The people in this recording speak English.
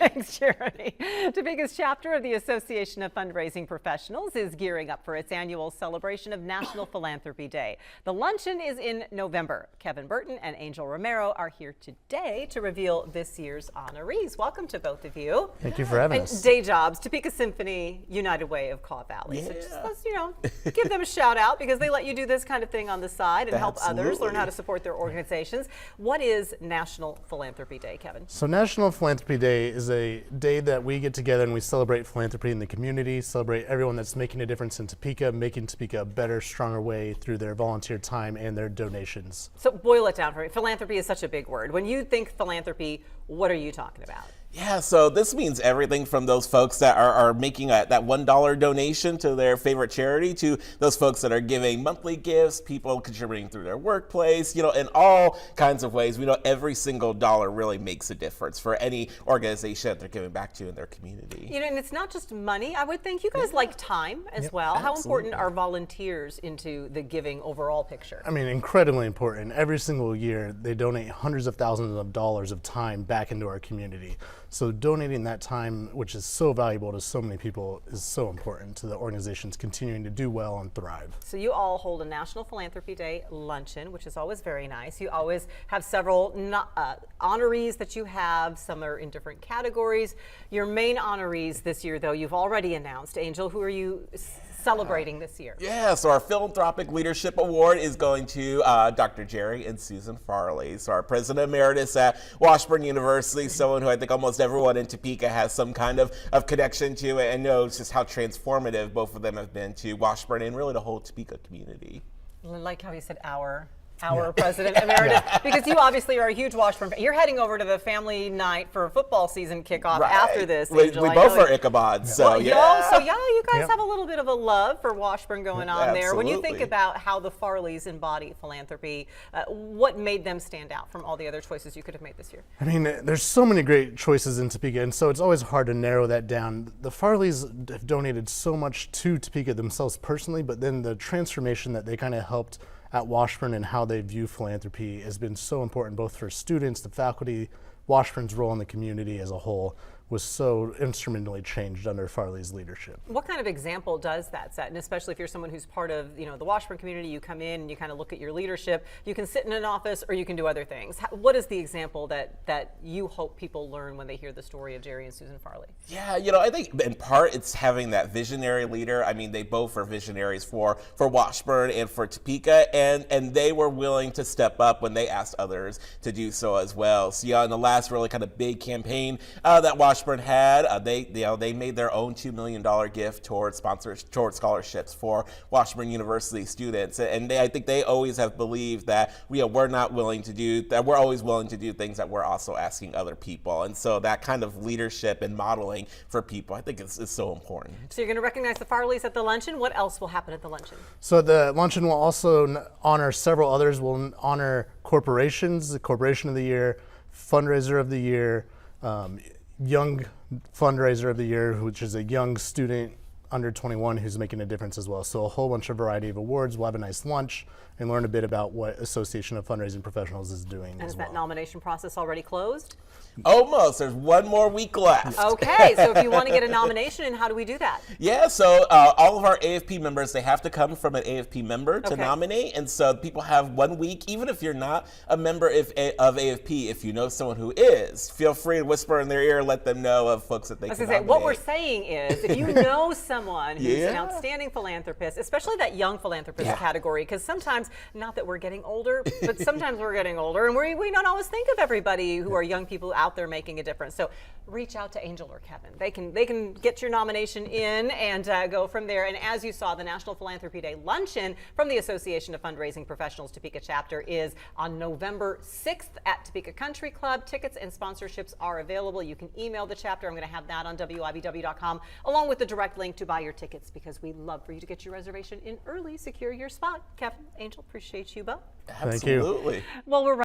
Thanks, Jeremy. Topeka's chapter of the Association of Fundraising Professionals is gearing up for its annual celebration of National Philanthropy Day. The luncheon is in November. Kevin Burton and Angel Romero are here today to reveal this year's honorees. Welcome to both of you. Thank you for having us. Day jobs, Topeka Symphony, United Way of Kaw Valley. So just let's, give them a shout out because they let you do this kind of thing on the side and help others learn how to support their organizations. What is National Philanthropy Day, Kevin? So National Philanthropy Day is a day that we get together and we celebrate philanthropy in the community, celebrate everyone that's making a difference in Topeka, making Topeka a better, stronger way through their volunteer time and their donations. So boil it down for me. Philanthropy is such a big word. When you think philanthropy, what are you talking about? Yeah, so this means everything from those folks that are making that $1 donation to their favorite charity to those folks that are giving monthly gifts, people contributing through their workplace, in all kinds of ways. We know every single dollar really makes a difference for any organization that they're giving back to in their community. And it's not just money. I would think you guys like time as well. Absolutely. How important are volunteers into the giving overall picture? I mean, incredibly important. Every single year, they donate hundreds of thousands of dollars of time back into our community. So donating that time, which is so valuable to so many people, is so important to the organizations continuing to do well and thrive. So you all hold a National Philanthropy Day luncheon, which is always very nice. You always have several honorees that you have. Some are in different categories. Your main honorees this year, though, you've already announced. Angel, who are you celebrating this year? Yeah, so our Philanthropic Leadership Award is going to Dr. Jerry and Susan Farleys, so our President Emeritus at Washburn University, someone who I think almost everyone in Topeka has some kind of connection to and knows just how transformative both of them have been to Washburn and really the whole Topeka community. I like how you said our President Emeritus, because you obviously are a huge Washburn fan. You're heading over to the family night for football season kickoff after this. We Angel. both are Ichabod, so you guys have a little bit of a love for Washburn going on there. When you think about how the Farleys embody philanthropy, what made them stand out from all the other choices you could have made this year? I mean, there's so many great choices in Topeka, and so it's always hard to narrow that down. The Farleys have donated so much to Topeka themselves personally, but then the transformation that they kind of helped at Washburn and how they view philanthropy has been so important both for students, the faculty, Washburn's role in the community as a whole was so instrumentally changed under Farley's leadership. What kind of example does that set? And especially if you're someone who's part of the Washburn community, you come in and you kind of look at your leadership. You can sit in an office or you can do other things. What is the example that you hope people learn when they hear the story of Jerry and Susan Farley? Yeah, I think in part it's having that visionary leader. I mean, they both are visionaries for Washburn and for Topeka, and they were willing to step up when they asked others to do so as well. So in the last really kind of big campaign that Washburn had, they made their own $2 million gift towards scholarships for Washburn University students, and I think they always have believed that we're always willing to do things that we're also asking other people, and so that kind of leadership and modeling for people I think is so important. So you're going to recognize the Farleys at the luncheon. What else will happen at the luncheon? So the luncheon will also honor several others. We'll honor corporations, the Corporation of the Year, Fundraiser of the Year, Young Fundraiser of the Year, which is a young student under 21 who's making a difference as well. So a whole bunch of variety of awards. We'll have a nice lunch and learn a bit about what Association of Fundraising Professionals is doing as well. And is that nomination process already closed? Almost. There's one more week left. Okay, so if you want to get a nomination, how do we do that? Yeah, so all of our AFP members, they have to come from an AFP member to nominate, and so people have 1 week. Even if you're not a member of AFP, if you know someone who is, feel free to whisper in their ear, let them know of folks that they can nominate. What we're saying is, if you know someone who's an outstanding philanthropist, especially that young philanthropist category, because sometimes, not that we're getting older, but sometimes we're getting older, and we don't always think of everybody who are young people out there making a difference. So reach out to Angel or Kevin. They can get your nomination in and go from there. And as you saw, the National Philanthropy Day luncheon from the Association of Fundraising Professionals Topeka chapter is on November 6th at Topeka Country Club. Tickets and sponsorships are available. You can email the chapter. I'm going to have that on WIBW.com along with the direct link to buy your tickets, because we'd love for you to get your reservation in early, secure your spot. Kevin, Angel, appreciate you both. Absolutely. Well, we're